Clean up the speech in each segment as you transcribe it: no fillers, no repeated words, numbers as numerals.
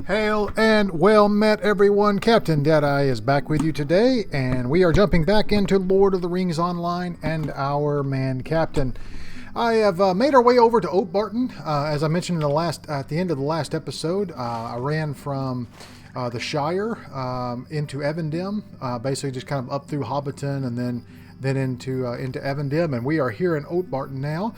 Hail and well met, everyone. Captain Deadeye is back with you today, and we are jumping back into Lord of the Rings Online and our man Captain. I have made our way over to Oatbarton. As I mentioned at the end of the last episode, I ran from the Shire into Evendim, basically just kind of up through Hobbiton and then into Evendim, and we are here in Oatbarton now.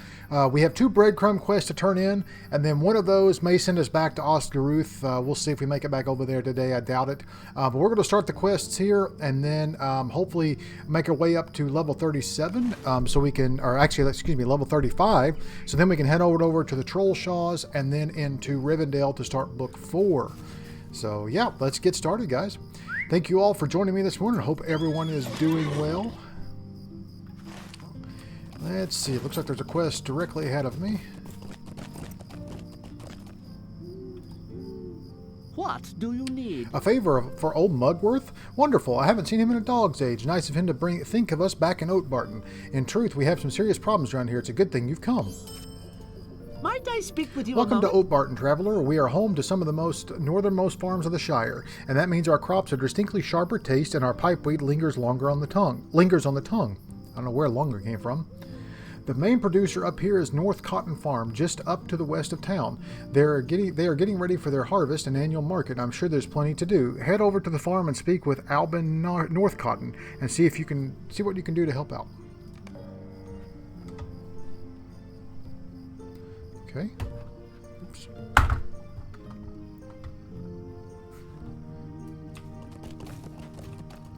We have 2 breadcrumb quests to turn in, and then one of those may send us back to Oscaruth. We'll see if we make it back over there today. I doubt it. But we're going to start the quests here, and then hopefully make our way up to level 37, so we can, or actually, excuse me, level 35. So then we can head over to the Troll Shaws, and then into Rivendell to start Book 4. So yeah, let's get started, guys. Thank you all for joining me this morning. I hope everyone is doing well. Let's see, it looks like there's a quest directly ahead of me. What do you need? A favor for old Mugworth? Wonderful. I haven't seen him in a dog's age. Nice of him to think of us back in Oatbarton. In truth, we have some serious problems around here. It's a good thing you've come. Might I speak with you Welcome a to moment? Oatbarton, traveler. We are home to some of the most northernmost farms of the Shire, and that means our crops have distinctly sharper taste and our pipeweed lingers on the tongue. I don't know where longer came from. The main producer up here is North Cotton Farm, just up to the west of town. They are getting ready for their harvest and annual market. I'm sure there's plenty to do. Head over to the farm and speak with Albin North Cotton and see what you can do to help out. Okay. Oops.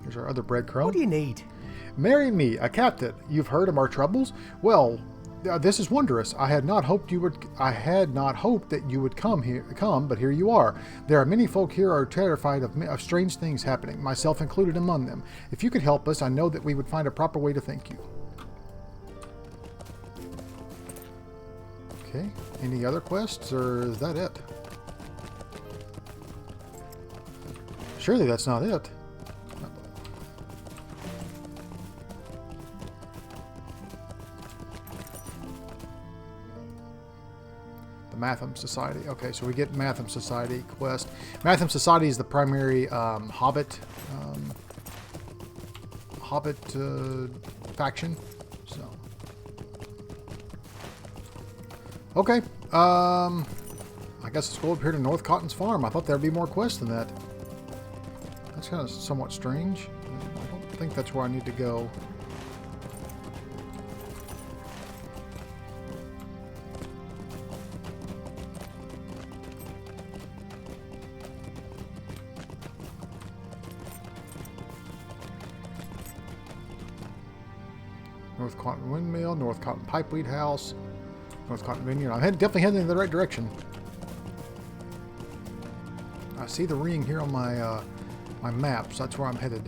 Here's our other breadcrumb. What do you need? Marry me, a captain. You've heard of our troubles? Well, this is wondrous. I had not hoped that you would come, but here you are. There are many folk here who are terrified of strange things happening, myself included among them. If you could help us, I know that we would find a proper way to thank you. Okay. Any other quests, or is that it? Surely that's not it. Matham Society. Okay, so we get Matham Society quest. Matham Society is the primary Hobbit faction. So, okay. I guess let's go up here to North Cotton's farm. I thought there'd be more quests than that. That's kind of somewhat strange. I don't think that's where I need to go. North Cotton Windmill, North Cotton Pipeweed House, North Cotton Vineyard. I'm definitely heading in the right direction. I see the ring here on my my map, so that's where I'm headed.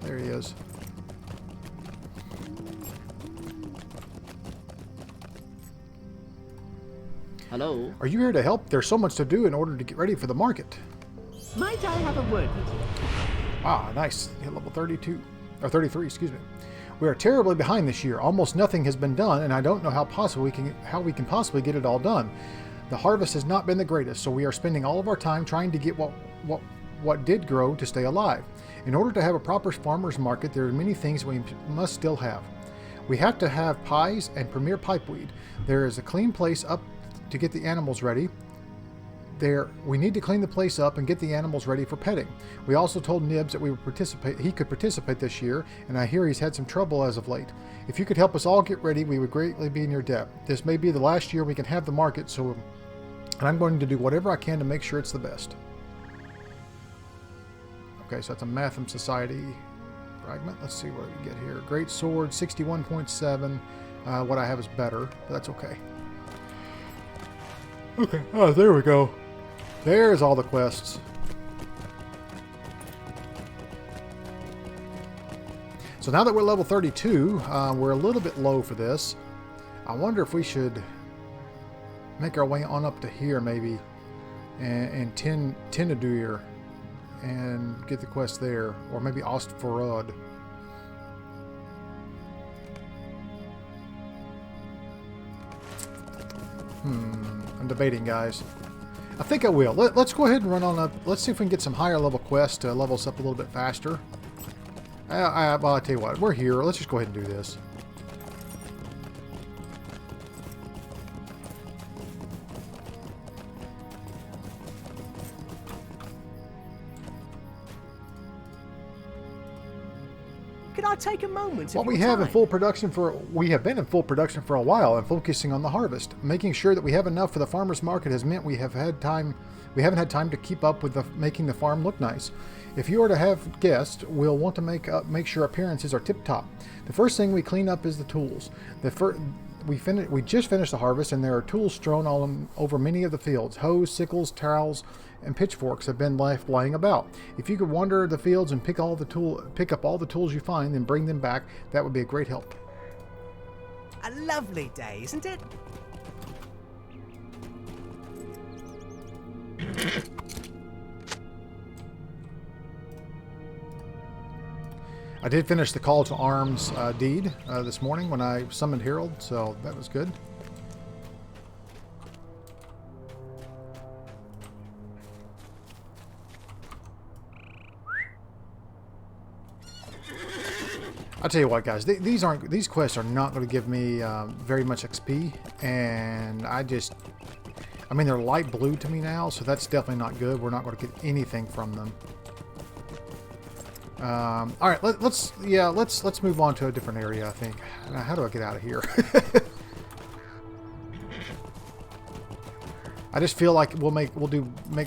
There he is. Hello? Are you here to help? There's so much to do in order to get ready for the market. Might I have a word with you? Ah, nice. Hit level 32. Or 33, excuse me. We are terribly behind this year. Almost nothing has been done, and I don't know how we can possibly get it all done. The harvest has not been the greatest, so we are spending all of our time trying to get what did grow to stay alive. In order to have a proper farmer's market, there are many things we must still have. We have to have pies and premier pipeweed. There is a clean place up to get the animals ready. We need to clean the place up and get the animals ready for petting. We also told Nibs that he could participate this year, and I hear he's had some trouble as of late. If you could help us all get ready, we would greatly be in your debt. This may be the last year we can have the market, and I'm going to do whatever I can to make sure it's the best. Okay, so that's a Matham Society fragment. Let's see what we get here. Great Sword, 61.7. What I have is better, but that's okay. Okay, oh, there we go. There's all the quests. So now that we're level 32, we're a little bit low for this. I wonder if we should make our way on up to here maybe and Tinnadur and get the quest there, or maybe Ostforod. I'm debating, guys. I think I will. Let's go ahead and run on up. Let's see if we can get some higher level quests to level us up a little bit faster. Well, I'll tell you what. We're here. Let's just go ahead and do this. Can I take a moment? What we have in full production we have been in full production for a while and focusing on the harvest. Making sure that we have enough for the farmers market has meant we haven't had time to keep up with making the farm look nice. If you are to have guests, we'll want to make sure appearances are tip top. The first thing we clean up is the tools. We just finished the harvest, and there are tools strewn all over many of the fields. Hoes, sickles, trowels, and pitchforks have been left laying about. If you could wander the fields and pick up all the tools you find and bring them back, that would be a great help. A lovely day, isn't it? I did finish the call to arms deed this morning when I summoned Harold, so that was good. I'll tell you what, guys, these quests are not going to give me very much XP, and I mean, they're light blue to me now, so that's definitely not good. We're not going to get anything from them. All right, let's move on to a different area. I think. How do I get out of here? I just feel like we'll make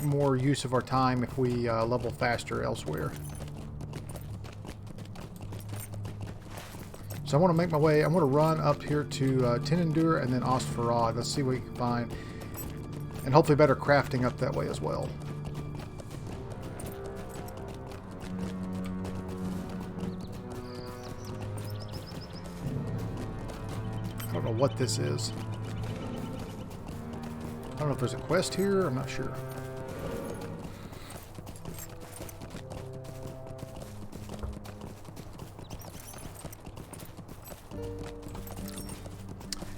more use of our time if we level faster elsewhere. So I want to make my way. I want to run up here to Tinendur and then Ostfarad. Let's see what we can find, and hopefully better crafting up that way as well. I don't know what this is. I don't know if there's a quest here. I'm not sure.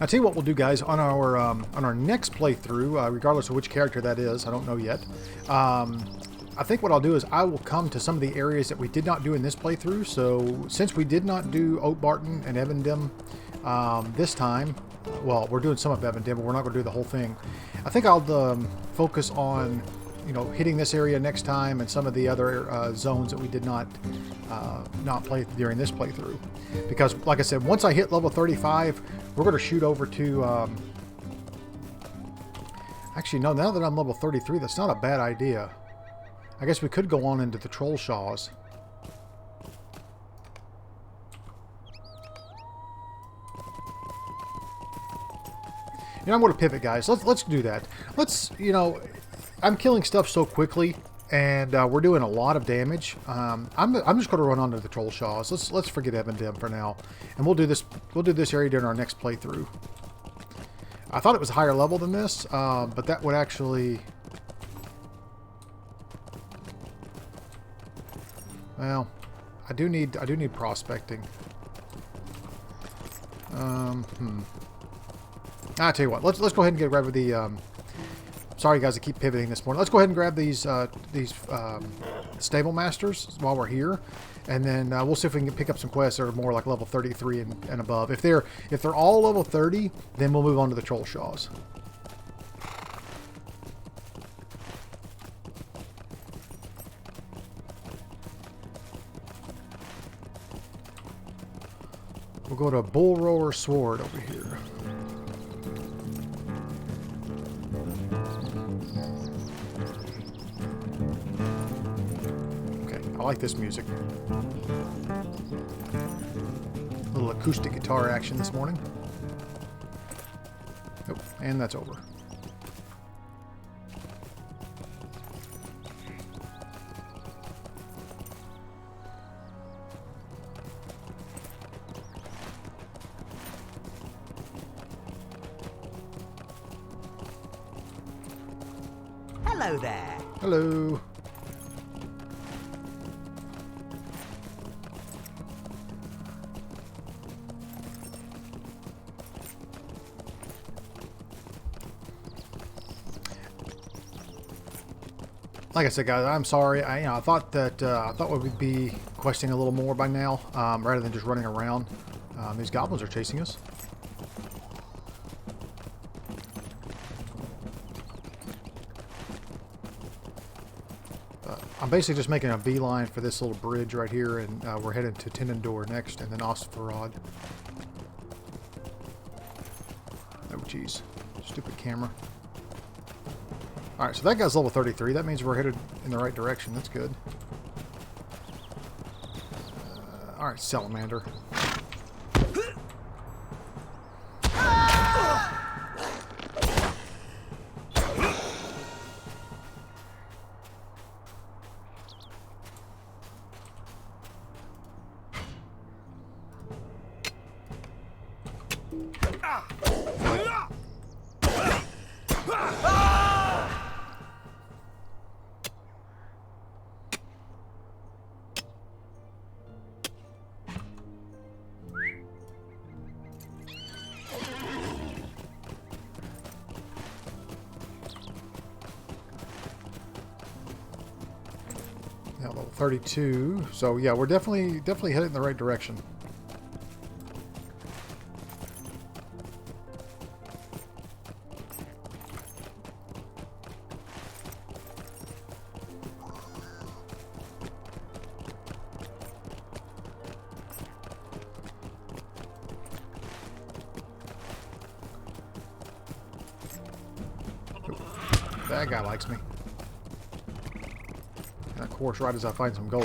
I'll tell you what we'll do, guys, on our next playthrough, regardless of which character that is. I don't know yet. I think what I'll do is I will come to some of the areas that we did not do in this playthrough. So since we did not do Oatbarton and Evendim this time, well, we're doing some of Evendim, but we're not going to do the whole thing. I think I'll focus on, hitting this area next time and some of the other zones that we did not play during this playthrough. Because, like I said, once I hit level 35, we're going to shoot over to... Actually, no, now that I'm level 33, that's not a bad idea. I guess we could go on into the Troll Shaws. I'm going to pivot, guys. Let's do that. I'm killing stuff so quickly, and we're doing a lot of damage. I'm just going to run onto the Troll Shaws. Let's forget Evendim for now, and we'll do this area during our next playthrough. I thought it was a higher level than this, but that would actually... Well, I do need prospecting. I'll tell you what. Let's go ahead and get grab with the. Sorry, guys, I keep pivoting this morning. Let's go ahead and grab these stable masters while we're here, and then we'll see if we can pick up some quests that are more like level 33 and above. If they're all level 30, then we'll move on to the Troll Shaws. We'll go to Bull Roar Sword over here. I like this music. A little acoustic guitar action this morning. Oh, and that's over. Hello there. Hello. like I said, guys, I'm sorry. I thought we would be questing a little more by now, rather than just running around. These goblins are chasing us. I'm basically just making a beeline for this little bridge right here, and we're headed to Tinendor next, and then Ostvarad. Oh, jeez. Stupid camera. Alright, so that guy's level 33. That means we're headed in the right direction. That's good. Alright, Salamander. Yeah, level 32. So yeah, we're definitely headed in the right direction. That guy likes me. And of course, right as I find some gold.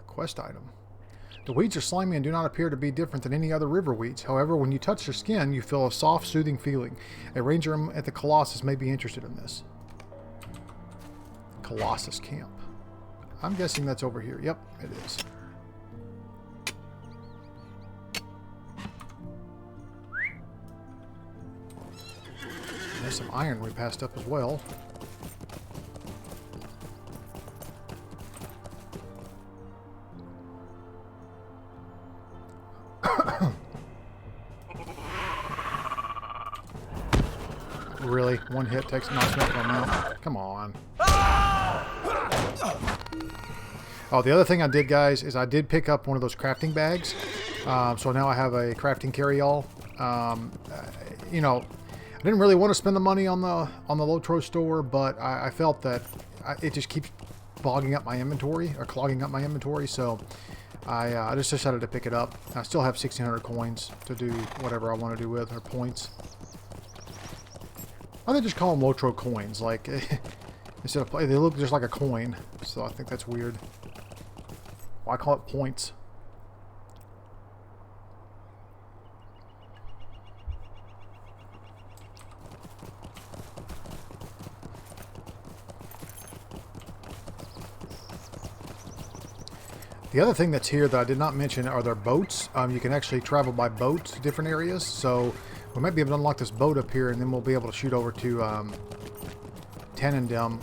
Quest item. The weeds are slimy and do not appear to be different than any other river weeds. However, when you touch their skin, you feel a soft, soothing feeling. A ranger at the Colossus may be interested in this. Colossus camp. I'm guessing that's over here. Yep, it is. There's some iron we passed up as well. Really? One hit takes knocks me out. Come on. Oh, the other thing I did, guys, is I did pick up one of those crafting bags. So now I have a crafting carry-all. You know, I didn't really want to spend the money on the Lotro store, but I felt that it just keeps bogging up my inventory, or clogging up my inventory. So I just decided to pick it up. I still have 1,600 coins to do whatever I want to do with, or points. Why don't they just call them Lotro coins? Like, instead of, they look just like a coin. So I think that's weird. Why call it points? The other thing that's here that I did not mention are their boats. You can actually travel by boat to different areas. So we might be able to unlock this boat up here, and then we'll be able to shoot over to Tinendim.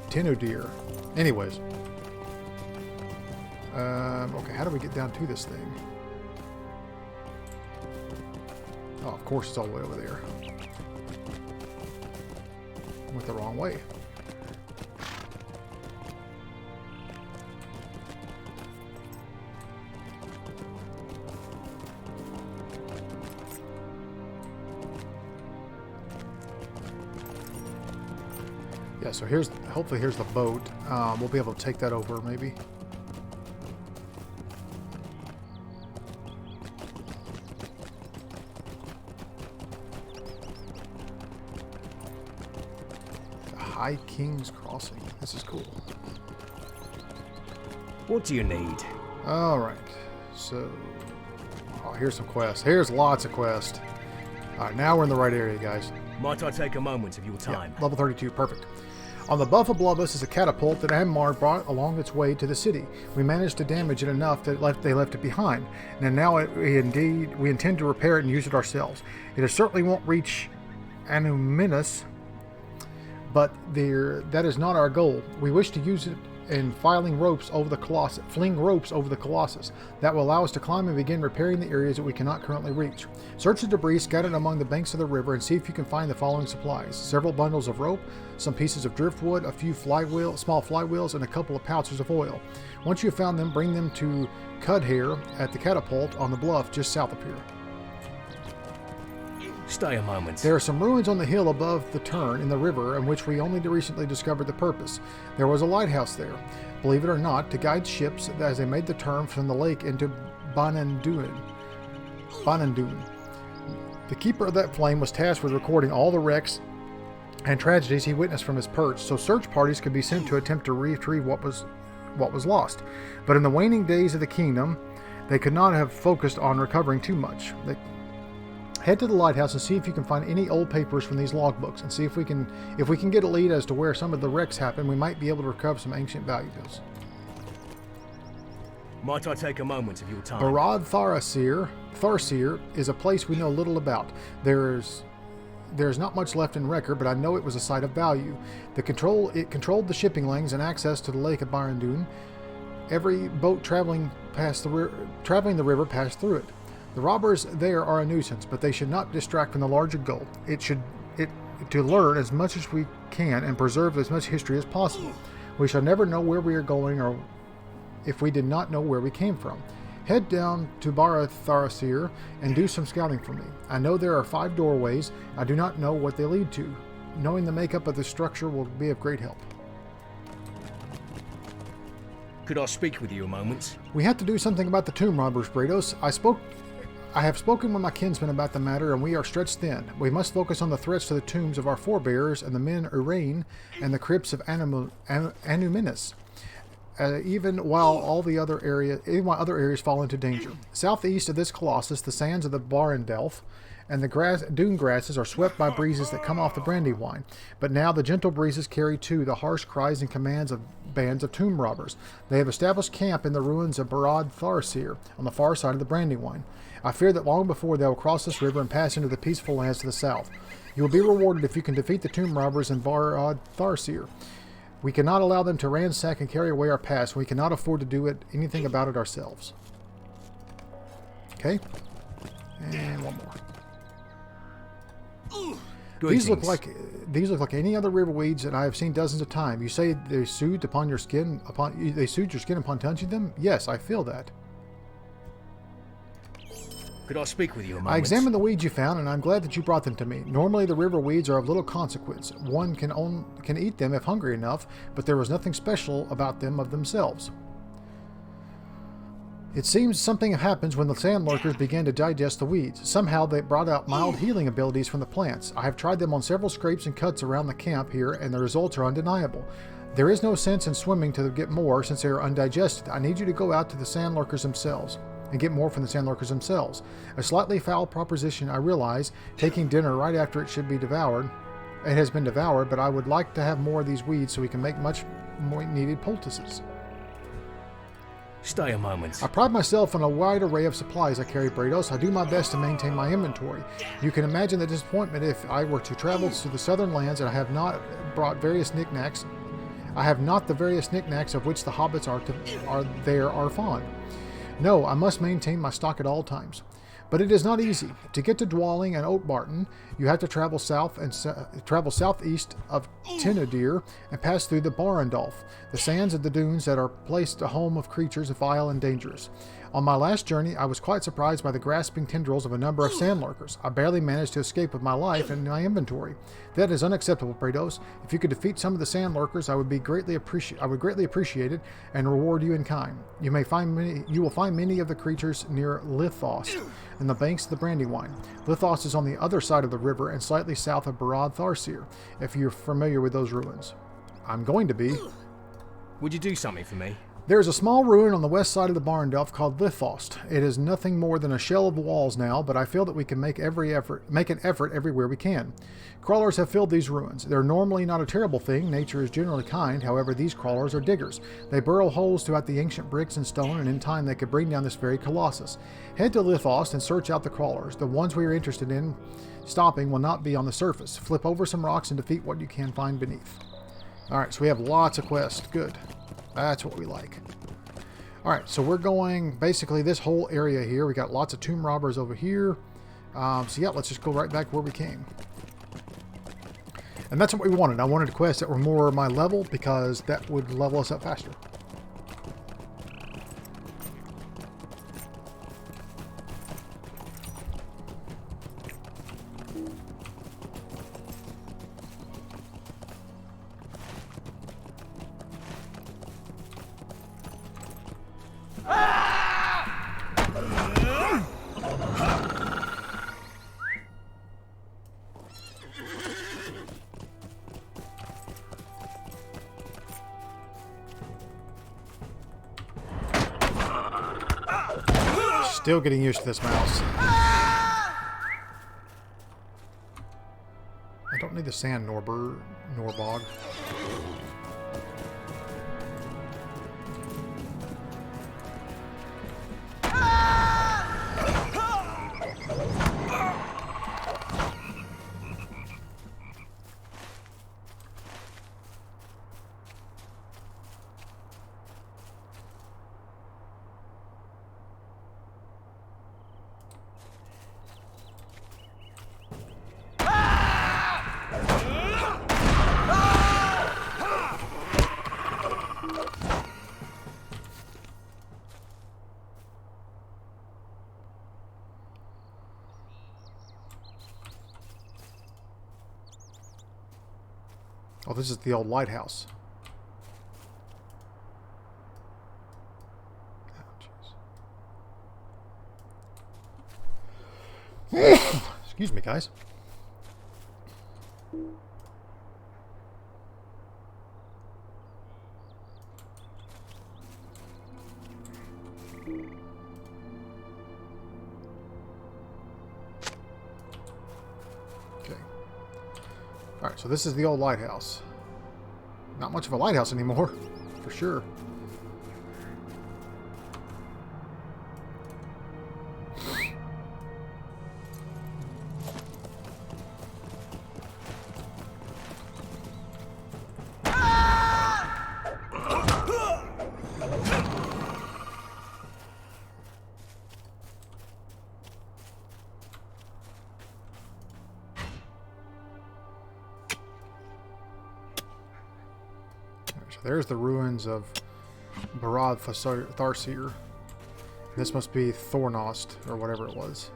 Tinendur. Anyways. Okay, how do we get down to this thing? Oh, of course it's all the way over there. Went the wrong way. Yeah, so hopefully here's the boat. We'll be able to take that over, maybe. The High King's Crossing. This is cool. What do you need? All right. So, oh, here's some quests. Here's lots of quests. All right, now we're in the right area, guys. Might I take a moment of your time? Yeah, level 32, perfect. On the buff above us is a catapult that Ammar brought along its way to the city. We managed to damage it enough that they left it behind, and now we intend to repair it and use it ourselves. It certainly won't reach Anuminus, but that is not our goal. We wish to use it in fling ropes over the Colossus. That will allow us to climb and begin repairing the areas that we cannot currently reach. Search the debris scattered among the banks of the river and see if you can find the following supplies: several bundles of rope, some pieces of driftwood, a few small flywheels, and a couple of pouches of oil. Once you have found them, bring them to Cudhair at the catapult on the bluff just south of here. Stay a moment. There are some ruins on the hill above the turn in the river in which we only recently discovered the purpose. There was a lighthouse there, believe it or not, to guide ships as they made the turn from the lake into Bananduin. The keeper of that flame was tasked with recording all the wrecks and tragedies he witnessed from his perch, so search parties could be sent to attempt to retrieve what was lost. But in the waning days of the kingdom, they could not have focused on recovering too much. Head to the lighthouse and see if you can find any old papers from these logbooks, and see if we can get a lead as to where some of the wrecks happened. We might be able to recover some ancient valuables. Might I take a moment of your time? Barad Tharsir is a place we know little about. There's not much left in record, but I know it was a site of value. It controlled the shipping lanes and access to the lake of Barandun. Every boat traveling the river passed through it. The robbers there are a nuisance, but they should not distract from the larger goal. To learn as much as we can and preserve as much history as possible. We shall never know where we are going, or if we did not know where we came from. Head down to Barad Tharsir and do some scouting for me. I know there are 5 doorways. I do not know what they lead to. Knowing the makeup of the structure will be of great help. Could I speak with you a moment? We have to do something about the tomb robbers, Brados. I have spoken with my kinsmen about the matter, and we are stretched thin. We must focus on the threats to the tombs of our forebears and the men Urain and the crypts of Anuminus, even while other areas fall into danger. Southeast of this Colossus, the sands of the Barandelf and the dune grasses are swept by breezes that come off the Brandywine. But now the gentle breezes carry too the harsh cries and commands of bands of tomb robbers. They have established camp in the ruins of Barad Tharsir on the far side of the Brandywine. I fear that long before they will cross this river and pass into the peaceful lands to the south. You will be rewarded if you can defeat the tomb robbers in Barad Tharsir. We cannot allow them to ransack and carry away our past. We cannot afford to do anything about it ourselves. Okay? And one more. These look like any other river weeds that I have seen dozens of times. You say they soothe your skin upon touching them? Yes, I feel that. Could I speak with you a moment? I examined the weeds you found, and I'm glad that you brought them to me. Normally, the river weeds are of little consequence. One can eat them if hungry enough, but there was nothing special about them of themselves. It seems something happens when the sand lurkers began to digest the weeds. Somehow they brought out mild healing abilities from the plants. I have tried them on several scrapes and cuts around the camp here, and the results are undeniable. There is no sense in swimming to get more since they are undigested. I need you to go out to the sand lurkers themselves and get more from the sand lurkers themselves. A slightly foul proposition, I realize, taking dinner right after it should be devoured. It has been devoured, but I would like to have more of these weeds so we can make much more needed poultices. Stay a moment. I pride myself on a wide array of supplies I carry, Brados. I do my best to maintain my inventory. You can imagine the disappointment if I were to travel to the southern lands and I have not brought various knickknacks. I have not the various knickknacks of which the hobbits are fond. No, I must maintain my stock at all times. But it is not easy. To get to Dwalling and Oatbarton, you have to travel southeast of Tinodir and pass through the Barandolf, the sands of the dunes that are placed a home of creatures vile and dangerous. On my last journey, I was quite surprised by the grasping tendrils of a number of sandlurkers. I barely managed to escape with my life and my inventory. That is unacceptable, Brados. If you could defeat some of the sandlurkers, I would greatly appreciate it and reward you in kind. You will find many of the creatures near Lithos, in the banks of the Brandywine. Lithos is on the other side of the river and slightly south of Barad Tharsir, if you're familiar with those ruins. I'm going to be. Would you do something for me? There is a small ruin on the west side of the barn delft called Lithost. It is nothing more than a shell of walls now, but I feel that we can make an effort everywhere we can. Crawlers have filled these ruins. They're normally not a terrible thing. Nature is generally kind. However, these crawlers are diggers. They burrow holes throughout the ancient bricks and stone, and in time they could bring down this very Colossus. Head to Lithost and search out the crawlers. The ones we are interested in stopping will not be on the surface. Flip over some rocks and defeat what you can find beneath. Alright, so we have lots of quests. Good. That's what we like. Alright, so we're going basically this whole area here. We got lots of tomb robbers over here. So yeah, let's just go right back where we came. And that's what we wanted. I wanted quests that were more my level because that would level us up faster. Still getting used to this mouse. I don't need the sand Norbog. Oh, this is the old lighthouse. Oh, excuse me, guys. Alright, so this is the old lighthouse. Not much of a lighthouse anymore, for sure. There's the ruins of Barad Tharsir. This must be Thornost, or whatever it was.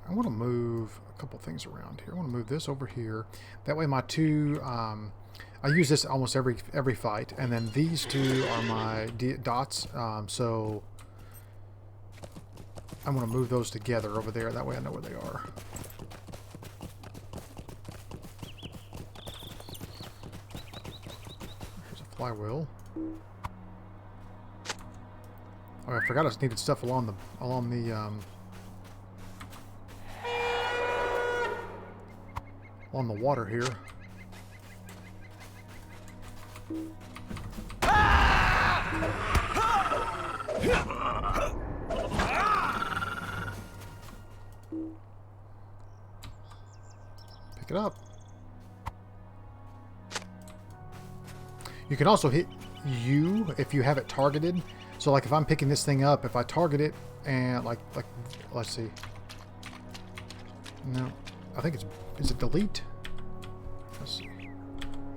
I want to move a couple things around here. I want to move this over here. That way my two, I use this almost every fight. And then these two are my dots. So I'm going to move those together over there. That way I know where they are. Here's a flywheel. Oh, I forgot I needed stuff along the on the water here. Pick it up. You can also hit U if you have it targeted. So like if I'm picking this thing up, if I target it and like let's see. No, I think is it delete? Let's see.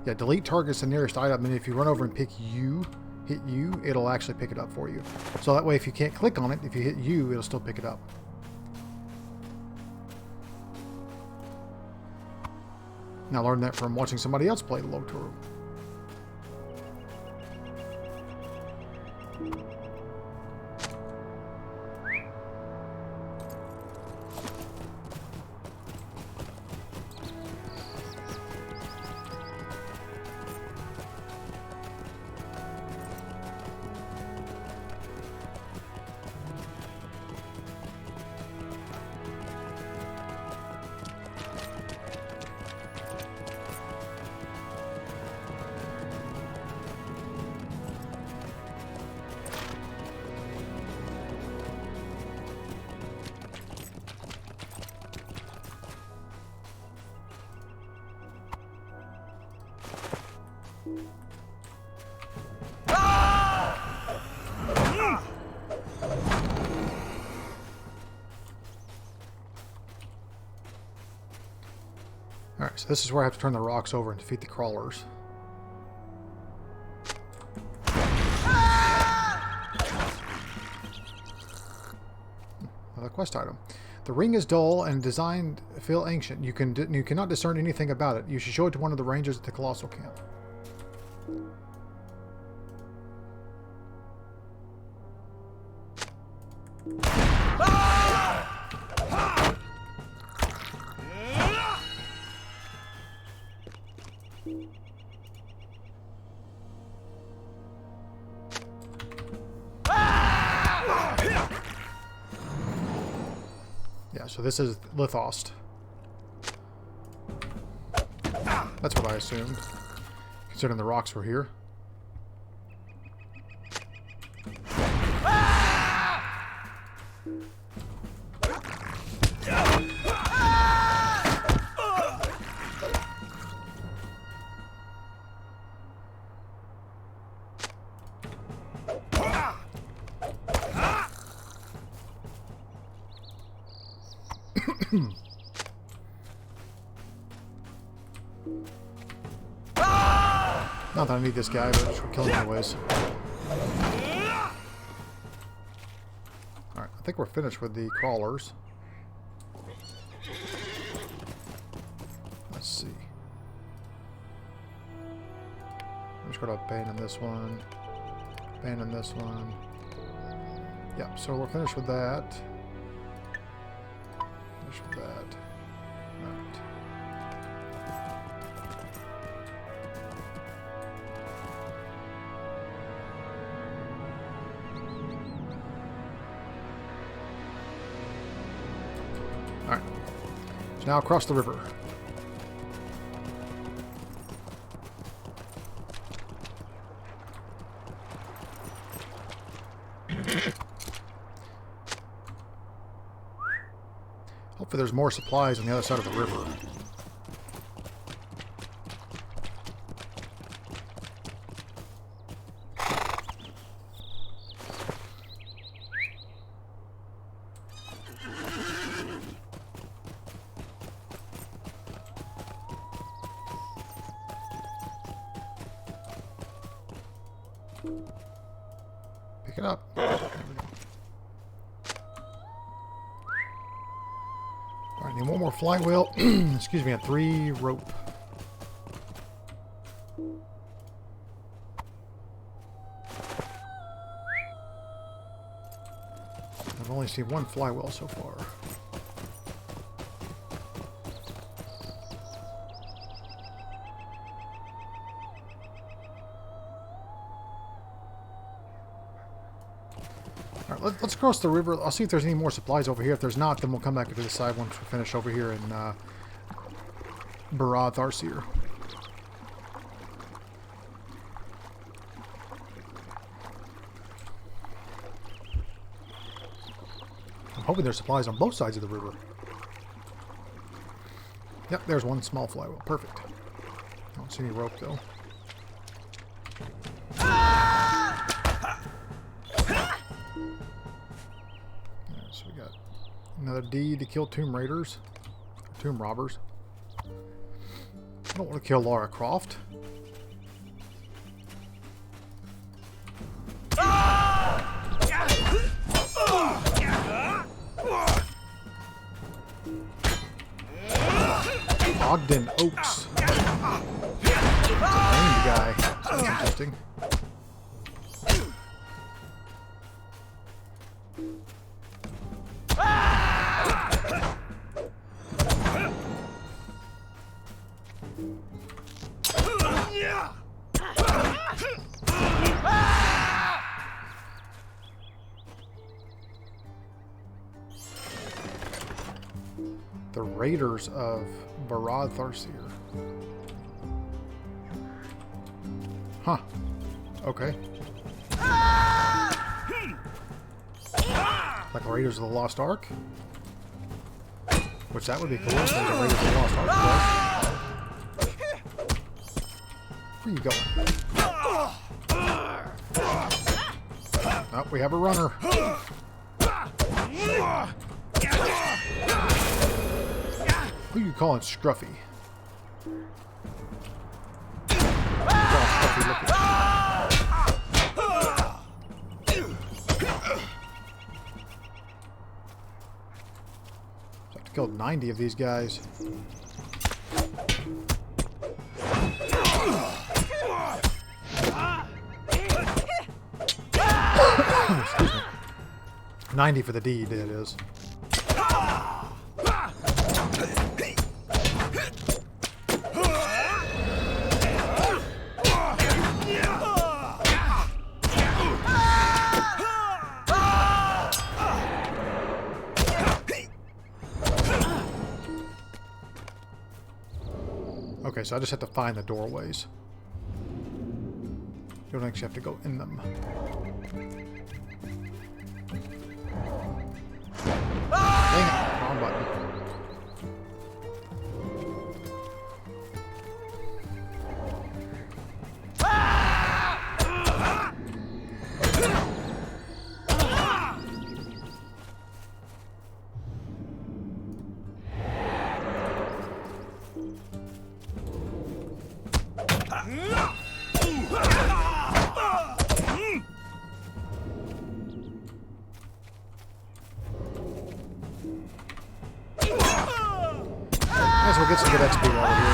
Yeah, delete targets the nearest item, and if you run over and pick U, hit U, it'll actually pick it up for you. So that way if you can't click on it, if you hit U, it'll still pick it up. Now I learned that from watching somebody else play the low tour. Alright, so this is where I have to turn the rocks over and defeat the crawlers. Another quest item. The ring is dull and designed to feel ancient. You cannot discern anything about it. You should show it to one of the rangers at the Colossal camp. Yeah, so this is Lithost. That's what I assumed, considering the rocks were here. Not that I need this guy, but we'll kill him anyways. Alright, I think we're finished with the crawlers. Let's see. I'm just going to abandon this one. Abandon this one. Yep, so we're finished with that. Finished with that. Alright. Alright. So now across the river. Hopefully there's more supplies on the other side of the river. Pick it up. Alright, need one more flywheel. Excuse me, and 3 rope. I've only seen 1 flywheel so far. Alright, let's cross the river. I'll see if there's any more supplies over here. If there's not, then we'll come back to the side once we finish over here in Barad Tharsir. I'm hoping there's supplies on both sides of the river. Yep, there's one small flywheel. Perfect. I don't see any rope, though. So we got another D to kill tomb raiders. Tomb robbers. I don't want to kill Lara Croft. Ogden Oaks. It's a named guy. Sounds interesting. The Raiders of Barad Tharsir. Huh. Okay. Like Raiders of the Lost Ark? Which that would be cool. There's a Raiders of the Lost Ark. Where are you going? Oh, we have a runner. Who are you calling Scruffy? Scruffy looking. I have to kill 90 of these guys. Excuse me. 90 for the D, that is. Okay, so I just have to find the doorways. You don't actually have to go in them. Dang it, wrong button. Might as well get some good XP while we're here.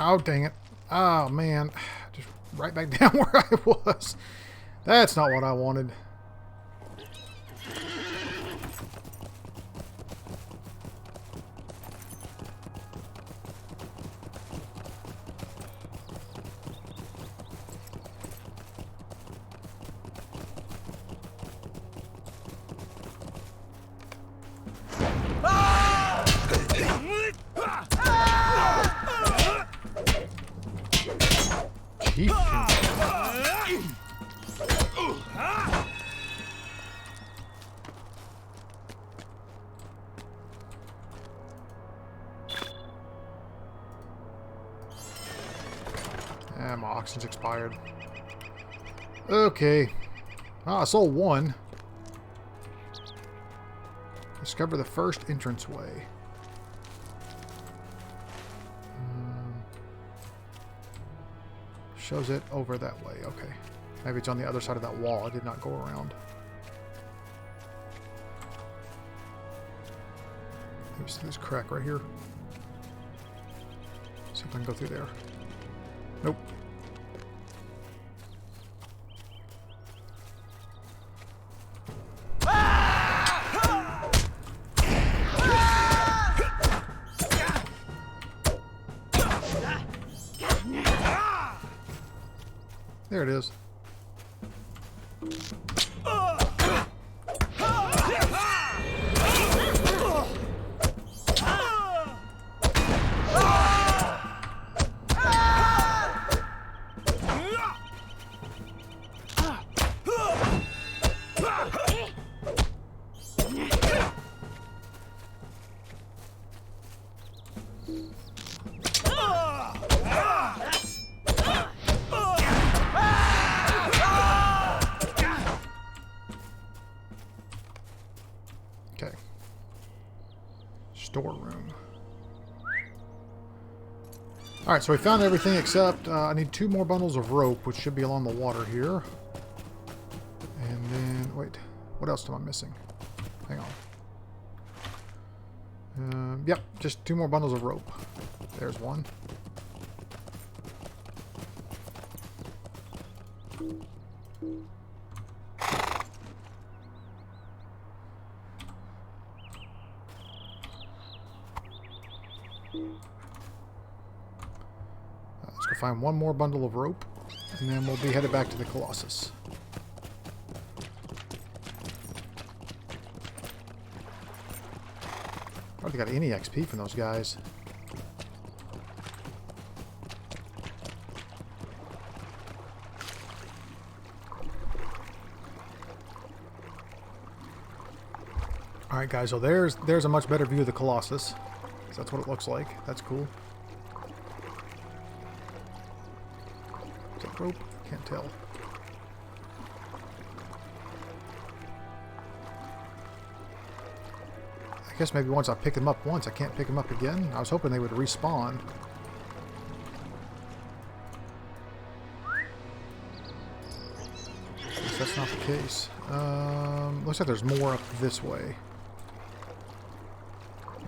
Oh, dang it. Oh, man. Just right back down where I was. That's not what I wanted. My oxygen's expired. Okay. I sold one. Discover the first entranceway. Shows it over that way. Okay. Maybe it's on the other side of that wall. I did not go around. There's this crack right here. See if I can go through there. Nope. There it is. Okay. Storeroom. Alright, so we found everything except I need 2 more bundles of rope, which should be along the water here. And then, wait, what else am I missing? Hang on. Yep, just 2 more bundles of rope. There's one. Let's go find one more bundle of rope, and then we'll be headed back to the Colossus. Hardly got any XP from those guys. Alright guys, so there's a much better view of the Colossus. So that's what it looks like. That's cool. Is that rope? Can't tell. I guess maybe once I pick them up once, I can't pick them up again. I was hoping they would respawn. Guess that's not the case. Looks like there's more up this way.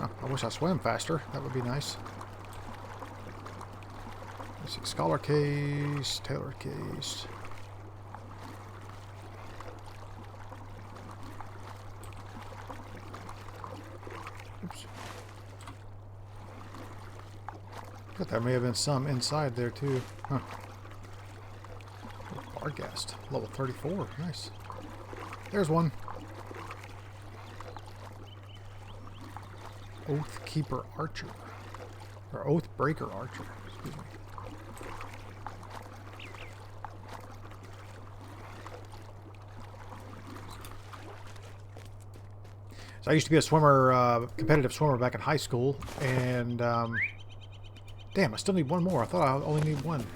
Oh, I wish I swam faster. That would be nice. Let's see. Scholar case, Taylor case. Oops. I thought there may have been some inside there too. Huh. Barghast, level 34. Nice. There's one. Oath Keeper Archer. Or Oath Breaker Archer. Excuse me. So I used to be a swimmer, competitive swimmer back in high school, and damn, I still need one more. I thought I only need one.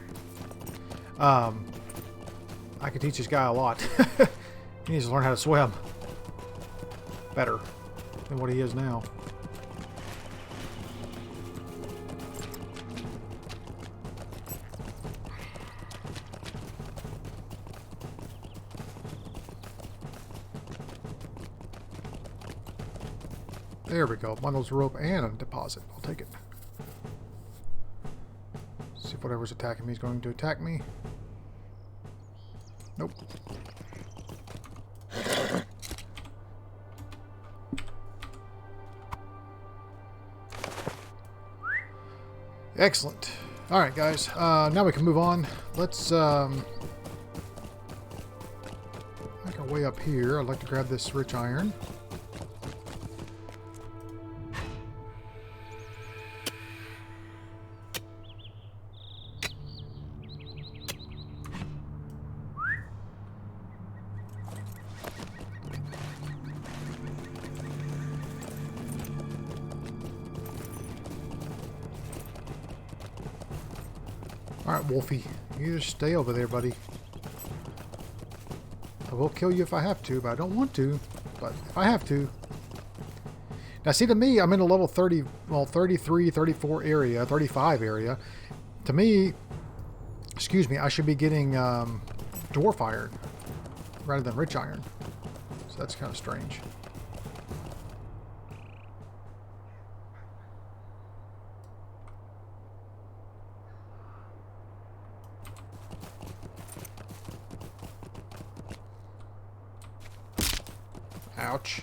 I could teach this guy a lot. He needs to learn how to swim better than what he is now. There we go. Bundles of rope and a deposit. I'll take it. See if whatever's attacking me is going to attack me. Nope. Excellent. Alright guys, now we can move on. Let's make our way up here. I'd like to grab this rich iron. Alright, Wolfie. You just stay over there, buddy. I will kill you if I have to, but I don't want to. But if I have to. Now, see, to me, I'm in a level 30, well, 33, 34 area, 35 area. To me, excuse me, I should be getting dwarf iron rather than rich iron. So that's kind of strange. Ouch.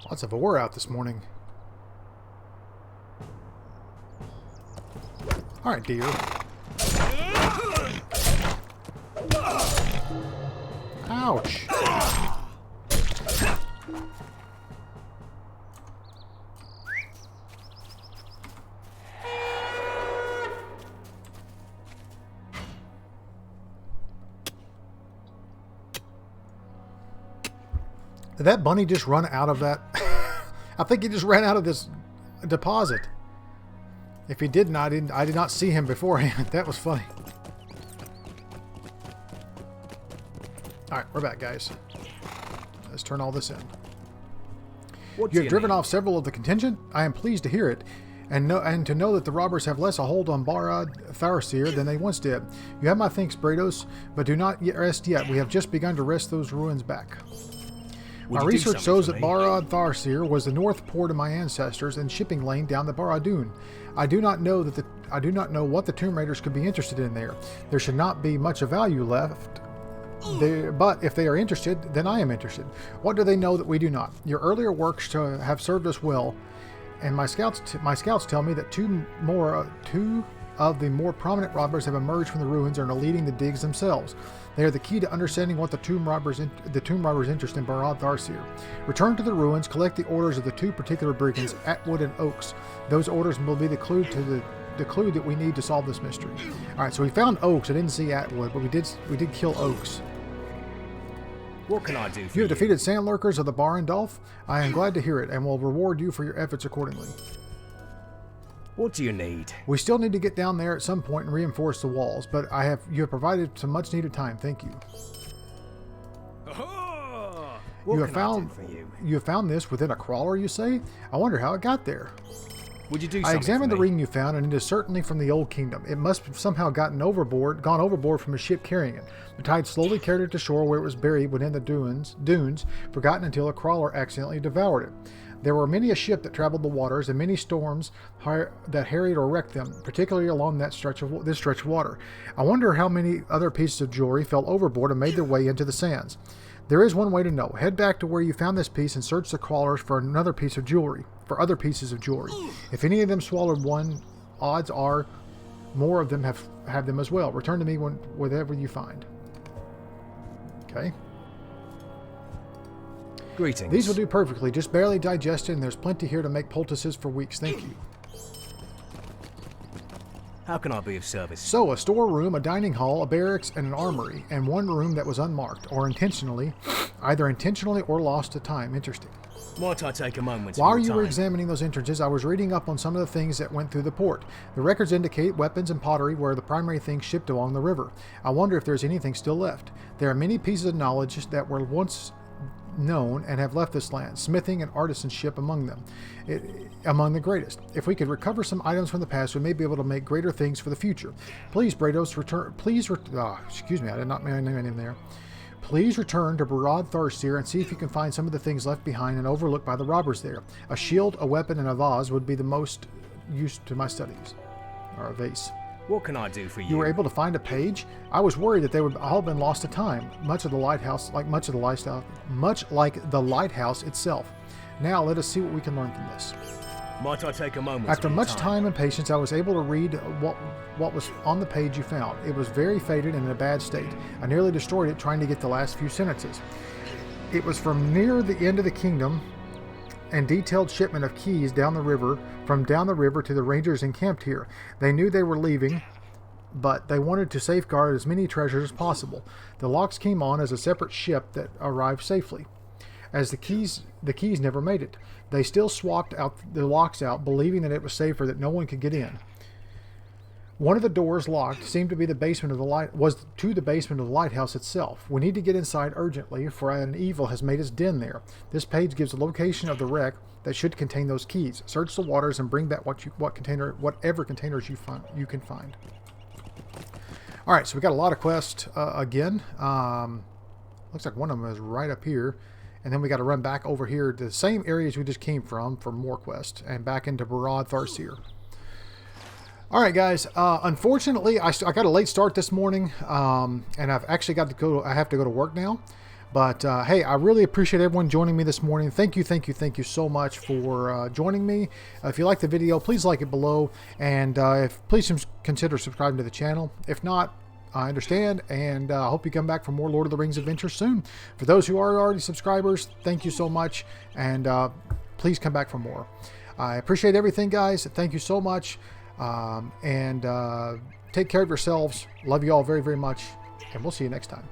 Lots of ore out this morning. All right, dear. Ouch. Did that bunny just run out of that? I think he just ran out of this deposit. If he didn't, I did not see him beforehand. That was funny. Alright, we're back, guys. Let's turn all this in. You have driven off several of the contingent? I am pleased to hear it. And to know that the robbers have less a hold on Barad Tharsir than they once did. You have my thanks, Brados, but do not rest yet. We have just begun to wrest those ruins back. My research shows that Barad Tharsir was the north port of my ancestors and shipping lane down the Baradun. I do not know what the Tomb Raiders could be interested in there. There should not be much of value left there, but if they are interested, then I am interested. What do they know that we do not? Your earlier works have served us well, and my scouts tell me that two of the more prominent robbers have emerged from the ruins and are leading the digs themselves. They are the key to understanding what the tomb robbers' interest in Barad Tharsir. Return to the ruins, collect the orders of the two particular brigands, Atwood and Oaks. Those orders will be the clue to the clue that we need to solve this mystery. All right, so we found Oaks. I didn't see Atwood, but we did kill Oaks. What can I do for you? You have defeated sand lurkers of the Barandolf. I am glad to hear it, and will reward you for your efforts accordingly. What do you need? We still need to get down there at some point and reinforce the walls, but you have provided some much needed time. Thank you. You have found this within a crawler, you say? I wonder how it got there. Would you do I something examined for the me? ring you found, and it is certainly from the Old Kingdom. It must have somehow gone overboard from a ship carrying it. The tide slowly carried it to shore, where it was buried within the dunes, forgotten until a crawler accidentally devoured it. There were many a ship that traveled the waters, and many storms that harried or wrecked them, particularly along this stretch of water. I wonder how many other pieces of jewelry fell overboard and made their way into the sands. There is one way to know. Head back to where you found this piece and search the crawlers for other pieces of jewelry. If any of them swallowed one, odds are more of them have them as well. Return to me whatever you find. Okay. Greetings. These will do perfectly. Just barely digested, and there's plenty here to make poultices for weeks. Thank you. How can I be of service? So, a storeroom, a dining hall, a barracks, and an armory, and one room that was unmarked, or either intentionally or lost to time. Interesting. Might I take a moment? While you were examining those entrances, I was reading up on some of the things that went through the port. The records indicate weapons and pottery were the primary things shipped along the river. I wonder if there's anything still left. There are many pieces of knowledge that were once known and have left this land, smithing and artisanship among them, among the greatest. If we could recover some items from the past, we may be able to make greater things for the future. Please, Brados, return. Excuse me, I did not name my name there. Please return to Barad Tharsir and see if you can find some of the things left behind and overlooked by the robbers there. A shield, a weapon, and a vase would be the most use to my studies. Or a vase. What can I do for you? You were able to find a page? I was worried that they would all been lost to time, much like the lighthouse itself. Now let us see what we can learn from this. Might I take a moment? After much time and patience, I was able to read what was on the page you found. It was very faded and in a bad state. I nearly destroyed it trying to get the last few sentences. It was from near the end of the kingdom and detailed shipment of keys down the river to the rangers encamped here. They knew they were leaving, but they wanted to safeguard as many treasures as possible. The locks came on as a separate ship that arrived safely. As the keys never made it. They still swapped out the locks out, believing that it was safer that no one could get in. One of the doors locked seemed to be the basement of the lighthouse itself. We need to get inside urgently, for an evil has made its den there. This page gives the location of the wreck that should contain those keys. Search the waters and bring back whatever containers you can find. All right, so we got a lot of quests again. Looks like one of them is right up here. And then we got to run back over here to the same areas we just came from for more quests and back into Barad Tharsir. All right, guys. Unfortunately, I got a late start this morning, and I've actually got to go. I have to go to work now. But hey, I really appreciate everyone joining me this morning. Thank you so much for joining me. If you like the video, please like it below, and please consider subscribing to the channel. If not, I understand, and I hope you come back for more Lord of the Rings adventures soon. For those who are already subscribers, thank you so much, and please come back for more. I appreciate everything, guys. Thank you so much, and take care of yourselves. Love you all very, very much, and we'll see you next time.